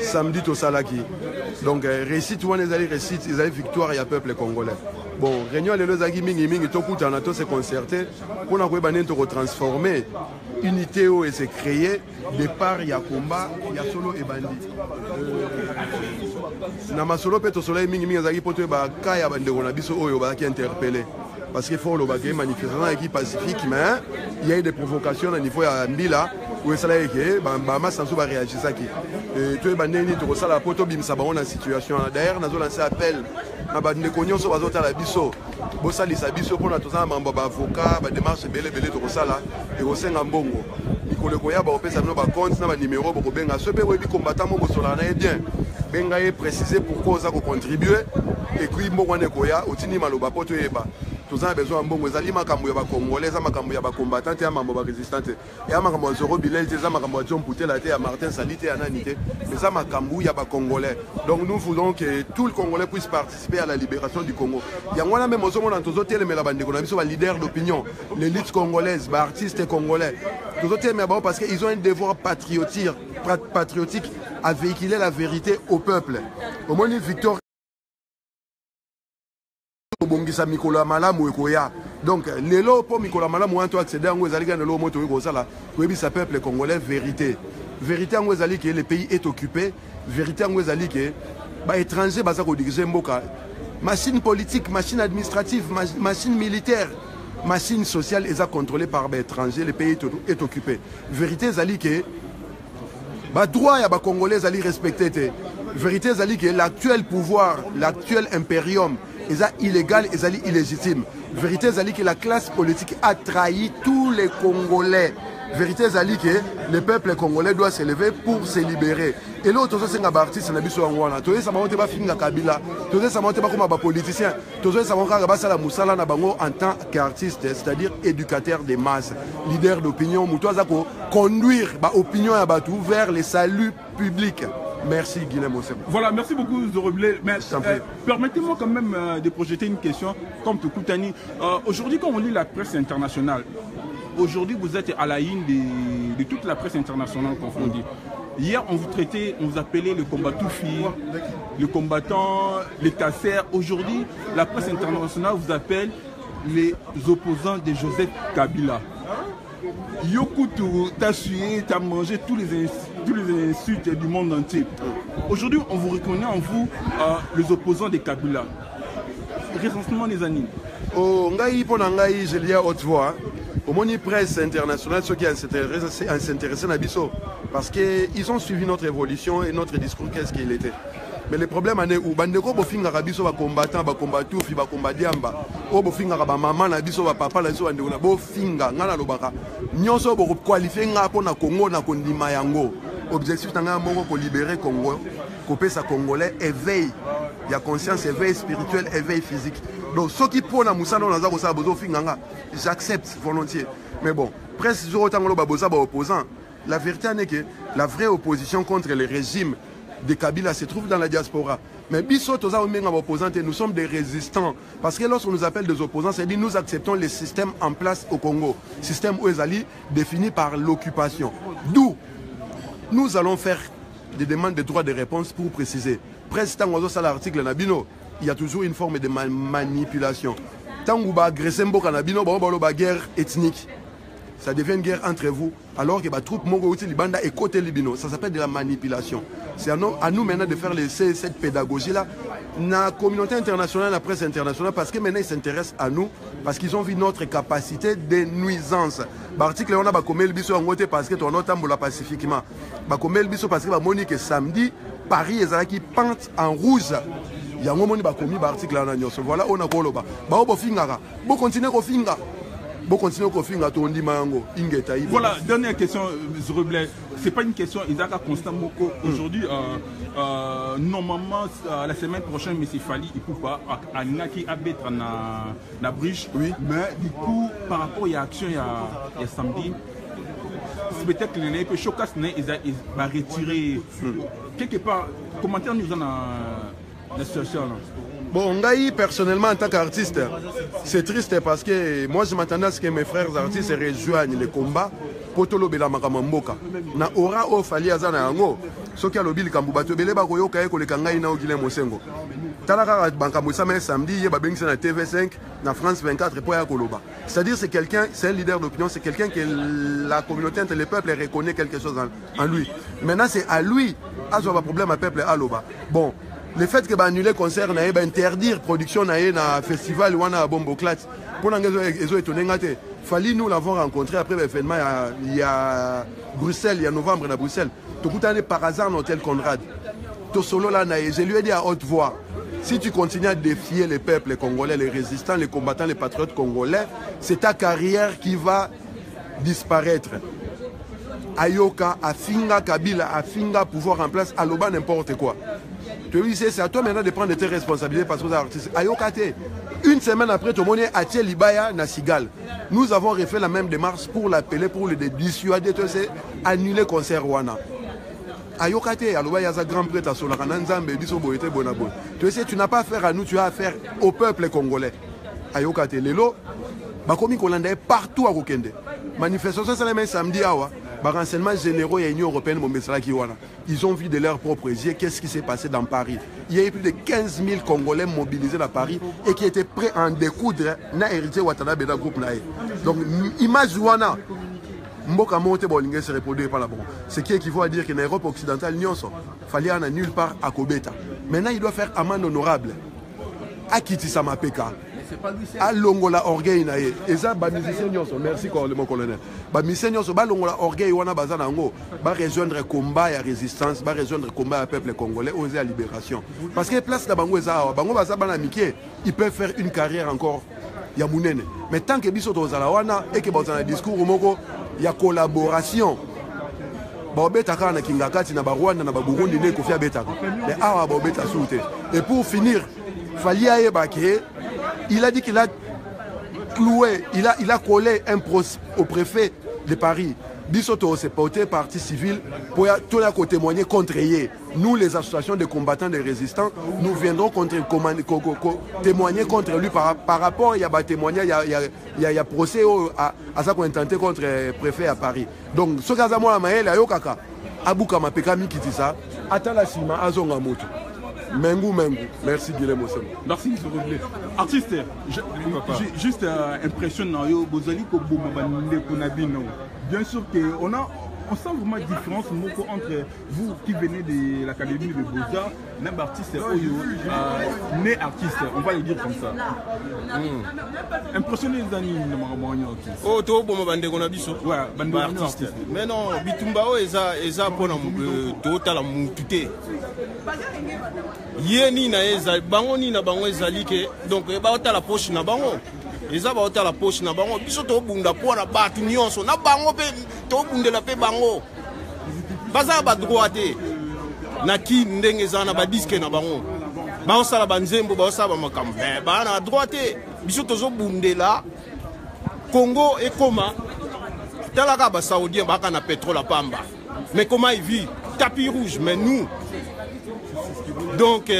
samedi au Salaki. Donc, récit, tout le monde récit, ils ont victoire, il y a peuple congolais. Bon, réunion les deux mingi tout coup on a tous se concerté pour nous retransformer unité et se créer départ il y a combat il y a solo et bandit na masolo peto soleil mingi azaki poto ba kaya bande on a biso oyo ba qui interpellé parce qu'il faut le bagage manifestation qui pacifique mais il y a eu des provocations au niveau à Mbila où ça là que ba massa so ba réagir ça qui tu es bandé ni to sala poto bim ça ba on a situation d'ailleurs nazo lancer appel na ba ndekonyo so bazota la biso bosalisa biso pona tozana mambo ba avocat ba démarche belé to sala et au senga mbongo ikole koya ba opesa no ba compte na ba numéro boko benga so pe webi combattant mo bosola na bien benga e préciser pourquoi ça ko contribuer et puis mbongo ne koya otini maloba poto yeba tozana besoin mbongo ezali makambo ya ba congolais za makambo ya ba combattant ya mambo ba résistante ya makambo ya Zoro Bilel za makambo ya John Poutela te ya Martin Salite ya nanité mais ça makambo ya ba congolais donc nous voulons que tout le congolais puisse participer à la libération du Congo yangwana même ozo mona tozo telemela bande ko na biso ba leader d'opinion l'élite congolaise ba artistes congolais tozo telemela parce que ils ont un devoir patriotique à véhiculer la vérité au peuple au moins une victoire bongisa mikolo malamu ekoya Donc, lelo pour Mikola Malamu to accéder à Ngwezali ga lelo moto ko sala ko bi sa peuple congolais vérité. Vérité en Ngwezali que le pays est occupé, vérité en Ngwezali que ba étranger baza ko diriger mboka. Machine politique, machine administrative, machine militaire, machine sociale est contrôlée par les étrangers, le pays est occupé. Vérité zali que ba droit ya ba congolais zali respecté. Vérité zali que l'actuel pouvoir, l'actuel impérium est illégal et illégitime. Vérité zali que la classe politique a trahi tous les Congolais. Vérité zali que le peuple congolais doit se lever pour se libérer. Et l'autre c'est un artiste na biso ngwana. Toye ça monte ba finga Kabila. Toye ça monte ba comme ba politicien. Toye ça monte ba sala musala na bango en tant qu'artiste, c'est-à-dire éducateur des masses, leader d'opinion, mutoza ko conduire ba opinion ya batu vers le salut public. Merci Guilhem Osem. Voilà, merci beaucoup Zoroblé. Mais permettez-moi quand même de projeter une question comme Tokoutani. Aujourd'hui, quand on lit la presse internationale, aujourd'hui vous êtes à la ligne de toute la presse internationale confondue. Hier, on vous traitait, on vous appelait le combattant fille, le combattant, les casseurs. Aujourd'hui, la presse internationale vous appelle les opposants de Joseph Kabila. Yokutu, t'as sué, t'as mangé tous les insultes du monde entier. Aujourd'hui, on vous reconnaît en vous les opposants de Kabila. Recensement des années. Oh, ngai pona ngai, je lis à haute voix. Au monde presse internationale, ceux qui s'intéressent à Bisso, parce qu'ils ont suivi notre évolution et notre discours, qu'est-ce qu'il était. Mais le problème est où Bandeko Bofinga Rabiso va combattant, va combattre, va combattre Diamba, ou Bofinga Maman, Nabiso va papa, la soie de Bofinga, Nana Lobaka. Nyonso Boko qualifié pour na Congo, na Kondima Yango. Objectif Tanga Mongo pour libérer Congo, couper sa Congolais, éveil. Il y a conscience, éveil spirituel, éveil physique. Donc, ceux qui prennent la moussa dans la zagosa, j'accepte volontiers. Mais bon, presque opposant. La vérité est que la vraie opposition contre le régime de Kabila se trouve dans la diaspora. Mais nous sommes des résistants. Parce que lorsqu'on nous appelle des opposants, c'est-à-dire nous acceptons les systèmes en place au Congo. Système Ouezali défini par l'occupation. D'où nous allons faire des demandes de droits de réponse pour préciser. Presque tant que l'article Nabino, il y a toujours une forme de manipulation. Tant que vous agressez Nabino, une guerre ethnique. Ça devient une guerre entre vous, alors que les troupes Mongo Libanda et côté Libino. Ça s'appelle de la manipulation. C'est à nous maintenant de faire cette pédagogie-là. La communauté internationale, la presse internationale, parce que maintenant ils s'intéressent à nous, parce qu'ils ont vu notre capacité de nuisance. L'article, on a commis le biso en côté parce que ton autre la pacifiquement. Commis le biso parce que Monique samedi, Paris est qui pente en rouge. Il y a un moment où on a commis l'article là. Voilà, on a koloba. Bon continuer au finga. Voilà, dernière question, Zoroblé. Ce n'est pas une question, Isaka Constant Moko. Aujourd'hui, normalement, la semaine prochaine, M. Fali, il ne peut pas, qui habite dans la briche. Oui. Mais du coup, par rapport à l'action, il y a samedi, c'est peut-être que les Chokas, il va retirer. Quelque part, commentaire nous en la situation là. Bon, Ngaï, personnellement, en tant qu'artiste, c'est triste parce que moi, je m'attendais à ce que mes frères artistes rejoignent le combat pour tout le Makamamboka. Na aura au Fali Azana Ango, ce qui a le bil Kambubato, Beleba Koyoka, Kolekangaï, na Ogile Mosengo. Talaka Banka Moussame samedi, il y a na TV5, na France 24, pour Yakoloba. C'est-à-dire, c'est quelqu'un, c'est un leader d'opinion, c'est quelqu'un que la communauté entre les peuples reconnaît quelque chose en lui. Maintenant, c'est à lui, à ce problème à peuple à l'Oba. Bon. Le fait que annuler le concert, interdire la production dans le festival ou à Bomboclat, pour les Fali, nous l'avons rencontré après l'événement, il y a Bruxelles, il y a novembre à Bruxelles. Tout par hasard dans l'hôtel Conrad. Je lui ai dit à haute voix, si tu continues à défier les peuples congolais, les résistants, les combattants, les patriotes congolais, c'est ta carrière qui va disparaître. Ayoka, Afinga, Kabila, Afinga, pouvoir en place, Aloba, n'importe quoi. C'est à toi maintenant de prendre tes responsabilités parce que vous êtes artiste. Ayokate, une semaine après, tout le monde est à Libaya, Nasigal. Nous avons refait la même démarche pour l'appeler, pour le dissuader, c'est annuler le concert Wana. Ayokate, alors il y a un grand prêtre à Solakana, Nzambe, Bisoboete, Bonabo. Tu sais, tu n'as pas affaire à nous, tu as affaire au peuple congolais. Ayokate, Lelo, Bakomi Kolanda est partout à Rokende. Manifestation, c'est la même samedi, renseignements généraux et l'Union européenne, ils ont vu de leurs propres yeux qu'est-ce qui s'est passé dans Paris. Il y a eu plus de 15 000 Congolais mobilisés dans Paris et qui étaient prêts à en découdre na héritier Watanabe dans le groupe. Donc, image Wana, Mboka Monte Bolingue se reproduit par la bon. Ce qui équivaut à dire qu'en Europe occidentale, il fallait en nulle part à Kobeta. Maintenant, il doit faire amende honorable. À Kiti Samapeka. À Longola Orgueil nae et ça ba musicien nyonso merci mon colonel ba musicien nyonso ba Longola Orgueil wana bazana ngo ba rejoindre combat ya résistance ba rejoindre combat ya peuple congolais oser la libération parce que place da bango eza bango baza bana mikie ils peuvent faire une carrière encore ya munene mais tant que biso tozala wana et que bazana discours moko ya collaboration ba betaka na kingakati na ba Rwanda na ba Burundi ne kofia betaka mais awa ba beta soute et pour finir Falia Ebake, il a dit qu'il a cloué, il a collé un procès au préfet de Paris. Bissoto s'est porté partie civile pour témoigner contre lui. Nous, les associations de combattants de résistants, nous viendrons témoigner contre lui par rapport, il y a témoignage, il y a procès à ça qu'on a tenté contre le préfet à Paris. Donc, ce cas-là, moi, il y a Yokaka, Abouka Mapekami qui dit ça, Atala Sima, Azonga Moto. Mengu. Merci Guilherme Ossem. Merci M. Roblé. Artiste, juste impressionnant, bien sûr on sent vraiment une différence entre vous qui venez de l'Académie de Beaux-Arts, même artiste, né artiste, on va le dire comme ça. Impressionné les amis, oh, tu as bon artiste. Mais non, Bitumbao eza pona total mutute. Yeni na eza bango ni na bango ezali ke donc ba ota la poche na bango. Eza ba ota la poche na bango biso to bunda pona batu nyonso na bango pe to bundela pe bango. Baza ba droite na ki ndenge zana ba disque na bango. Ba osala banzembo ba osala makambo. Ba na droite biso tozo bundela Congo et Koma talaka ba saoudien ba kana pétrole à pamba. Mais comment il vit tapis rouge mais nous donc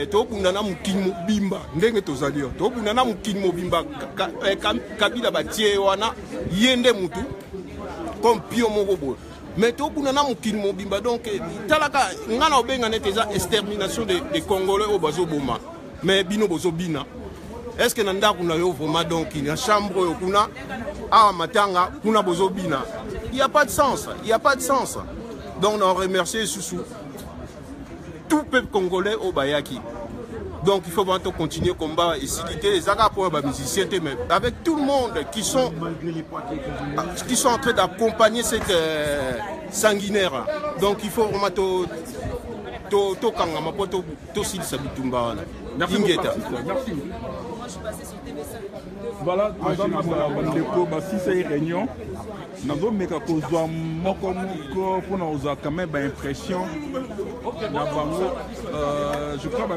tokundana mukini mobimba ndenge tozali tokundana mukini mobimba kabila batie wana yende mutu comme pio moko mais tokundana mukini mobimba donc talaka ngana obenga nete za extermination des Congolais au bazoboma mais bino bozobina est-ce que nanda kuna yo vraiment donc na chambre yo kuna a matanga kuna bozobina il y a pas de sens donc on remercie Soussou tout peuple congolais au Bayaki. Donc il faut vraiment continuer le combat et citer les Aga pour les musiciens, mais avec tout le monde qui sont en train d'accompagner cette sanguinaire. Donc il faut vraiment merci. Voilà, si c'est une réunion, nous avons quand même une impression. Je crois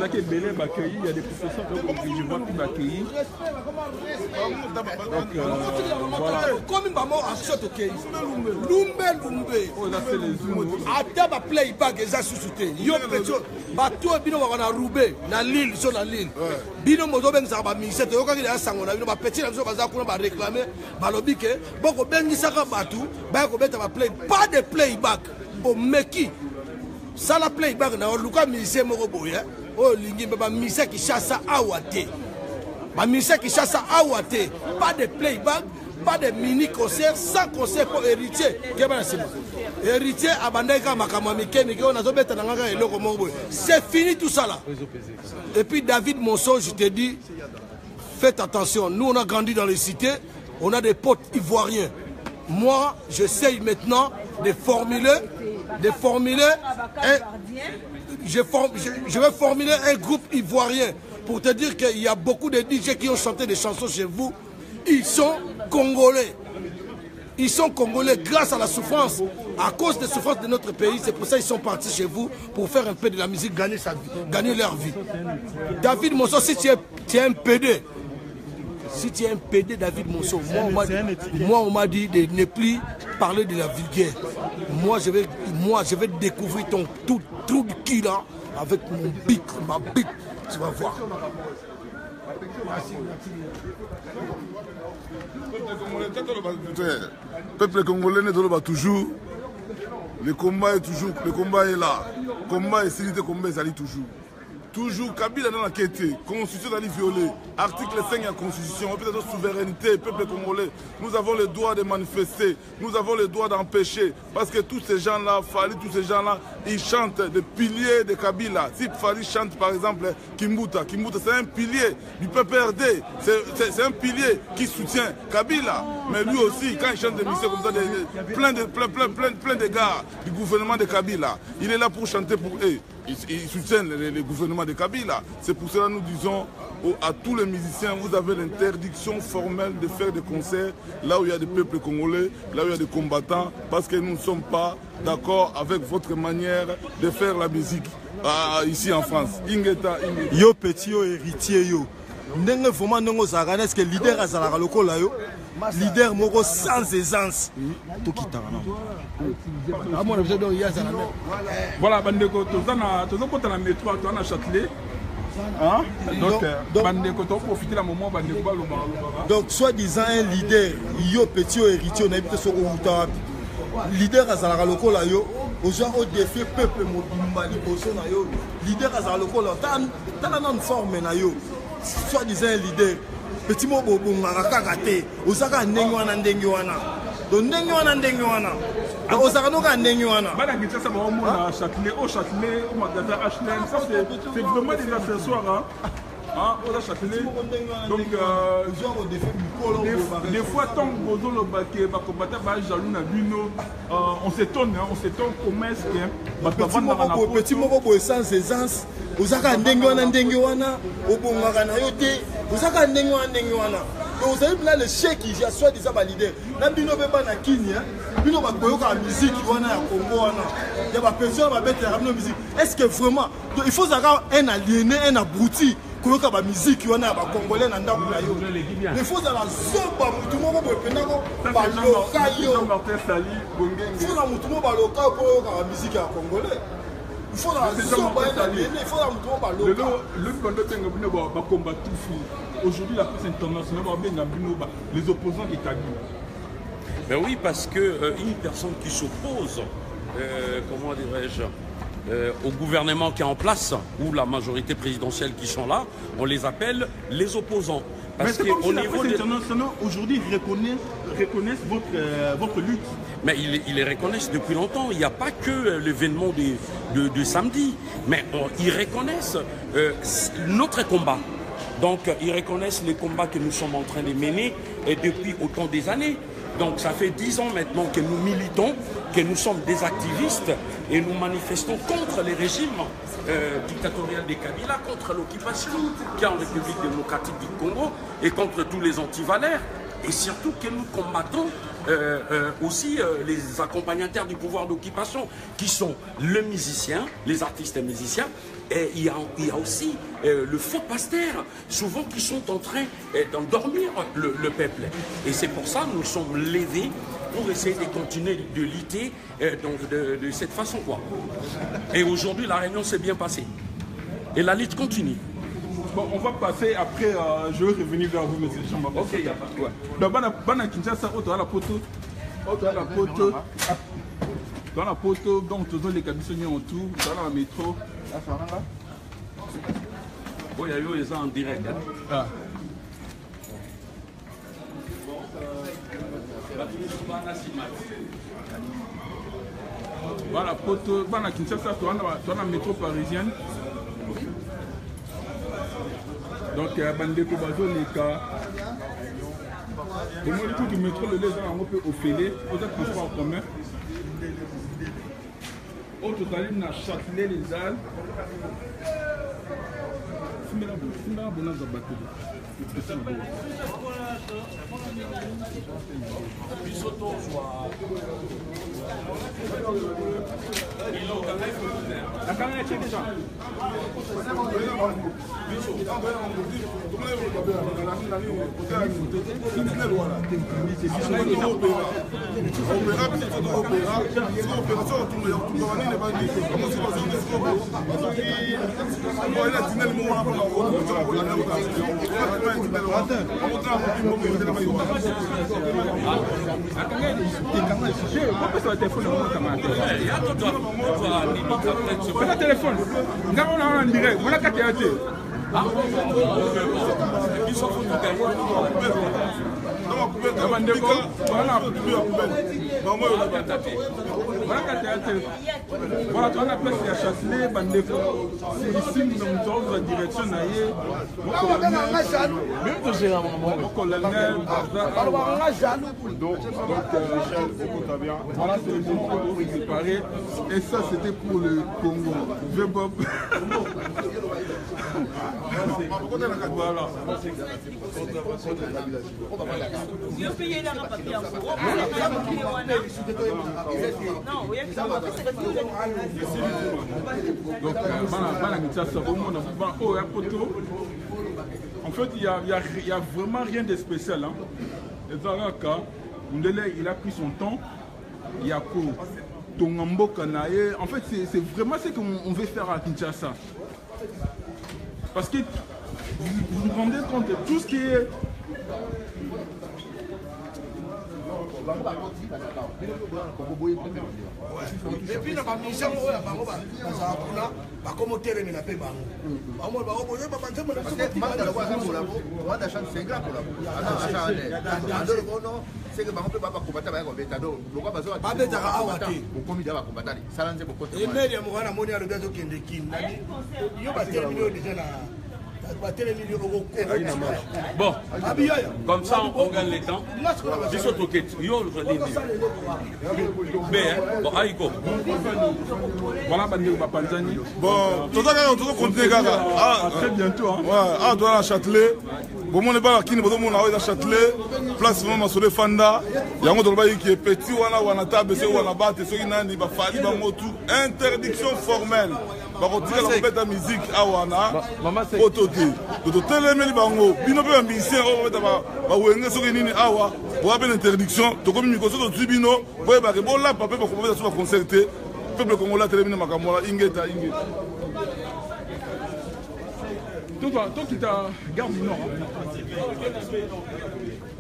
que il y a des professeurs que je vois qui m'accueillent. Donc voilà. Pas de playback. Bon, Meki, ça la playback, na luka musicien moko boya. Oh, lingi baba musicien qui chasse awate. Ba musicien qui chasse awate. Pas de playback, pas de mini concert, sans concert pour héritier. Héritier abandeka makama mikemi ki ona zobeta na ngaka eloko moko boya. C'est fini tout ça là. Et puis David Monson, je te dis, faites attention. Nous on a grandi dans les cités, on a des potes ivoiriens. Moi, j'essaye maintenant de formuler je vais formuler un groupe ivoirien pour te dire qu'il y a beaucoup de DJ qui ont chanté des chansons chez vous. Ils sont congolais. Ils sont congolais grâce à la souffrance, à cause des souffrances de notre pays. C'est pour ça qu'ils sont partis chez vous pour faire un peu de la musique, gagner leur vie. David Monson, si tu es un PD, si tu es un PD, David Monson, moi on m'a dit de ne plus parler de la vulgaire. Moi je vais découvrir ton tout trou de qui là avec mon bic, ma bic, tu vas voir. Peuple congolais n'est toujours. Le combat est toujours, le combat est là. Le combat est silité, le combat est toujours. Toujours, Kabila dans la quête, constitution d'aller violer, article 5 de la constitution, peut-être souveraineté, peuple congolais, nous avons le droit de manifester, nous avons le droit d'empêcher, parce que tous ces gens-là, Fali, tous ces gens-là, ils chantent des piliers de Kabila. Si Fali chante par exemple Kimbuta, Kimbuta c'est un pilier du PPRD, c'est un pilier qui soutient Kabila, mais lui aussi, quand il chante des musiques comme ça, plein de gars du gouvernement de Kabila, il est là pour chanter pour eux. Ils soutiennent le gouvernement de Kabila. C'est pour cela que nous disons à tous les musiciens, vous avez l'interdiction formelle de faire des concerts là où il y a des peuples congolais, là où il y a des combattants, parce que nous ne sommes pas d'accord avec votre manière de faire la musique ici en France. Yo petit, yo héritier, yo. Ndenge vraiment ndenge ozalaka est-ce que leader azalaka lokola yo leader moko sans aisance tokitaka na amona besoin donc ya zala voilà bandeko tozokota na métro to na Châtelet donc bandeko to profiter la moment bandeko baloba donc soit disant un leader yo petit yo héritier on habite soko uta wapi leader azalaka lokola yo oza au défi peuple mobimba liboso na yo leader azalaka lokola tala na forme na yo soit disant un leader petit mot bobongaka kaka te ozaka ndenge wana donc ndenge wana ozaka noka ndenge wana bana kitasa ba omona Châtelet au Châtelet au magasin H&M ça c'est vraiment des accessoires au Châtelet donc des fois tant bozo le baké ba combattre ba jaloux na bino on s'étonne comment est-ce que petit moko bo sans aisance ozaka ndenge wana obongaka na yo te ozaka ndenge wana donc vous avez là le chèque qui a soit disant ba leader na bino be ba na kini bino ba koyoka musique wana ya Congo wana ya ba personne ba bête ya musique est-ce que vraiment il faut zaka un aliéné un abruti koyoka ba musique wana ya ba congolais na ndako na yo il faut zala zoba mutu moko bo penako ba loka yo faut na mutu moko ba loka koyoka ba musique ya congolais. Il faut la le combat tout aujourd'hui la presse internationale les opposants de Kabila. Ben oui, parce que une personne qui s'oppose, comment dirais-je, au gouvernement qui est en place ou la majorité présidentielle qui sont là, on les appelle les opposants. Parce qu'au niveau international aujourd'hui reconnaissent votre lutte. Mais ils les reconnaissent depuis longtemps. Il n'y a pas que l'événement de samedi, mais ils reconnaissent notre combat. Donc ils reconnaissent les combats que nous sommes en train de mener depuis autant des années. Donc ça fait 10 ans maintenant que nous militons, que nous sommes des activistes et nous manifestons contre les régimes dictatoriaux de Kabila, contre l'occupation qu'il y a en République démocratique du Congo et contre tous les antivalaires. Et surtout que nous combattons aussi les accompagnateurs du pouvoir d'occupation qui sont le musicien, les artistes et musiciens. Et il y a aussi le faux pasteur, souvent qui sont en train d'endormir le peuple. Et c'est pour ça que nous sommes levés pour essayer de continuer de lutter de cette façon, quoi. Et aujourd'hui, la réunion s'est bien passée. Et la lutte continue. Bon, on va passer après, je vais revenir vers vous, monsieur Chamba. Ok, il n'y a pas de quoi. Donc, Kinshasa, on a la poteau. Dans la poteau, donc, tous les cabissonniers en tout, dans la métro. Oh, il y a eu les gens en direct. Hein. Voilà, poteau, dans Kinshasa, dans la métro parisienne. Donc, Bandeko Bazo, les cas. Et moi, le coup du métro, le lait, on peut offrir, aux autres transports en commun. Au total, il y a Châtelet, les Halles. La caméra est déjà. Voilà le téléphone. Nous avons en direct. Voilà la théâtre. Voilà, tu as la place à Châtelet, Bandeko. C'est ici, nous sommes la direction. Voilà, c'est le moment pour préparer. Et ça, c'était pour le Congo. Bob. Voilà. Donc, en fait, il n'y a vraiment rien de spécial. Hein. Il a pris son temps. Il y a en fait, c'est vraiment ce qu'on veut faire à Kinshasa. Parce que vous vous rendez compte de tout ce qui est... Et puis, la mission, bon, comme ça on gagne le temps. Bon, Aïko. Voilà, Panzani. Bon, tout ça, on doit continuer, Gaga. À très bientôt. Ouais, on doit aller à Châtelet. Bon, on est pas là, qui n'est pas à Châtelet. Place vraiment sur le Fanda. Il y a un autre qui est petit, on a table, on a battu, on a fallu, interdiction formelle. bakotika la kopeta musique awana otote totelemeli bango bino mpe bamisien oyo babeta bawenge soki nini awa boya mpe na interdiction tokomi miko soki tozwi bino boyebake bolapa mpe bakobeta so baconcert te peuple congolais atelemi na makambo wana ingeta ingeta. Toi qui t'as garde du Nord.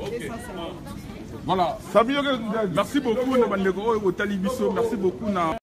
Ok. Voilà. Merci beaucoup, Nabandeko, au Talibiso. Merci beaucoup.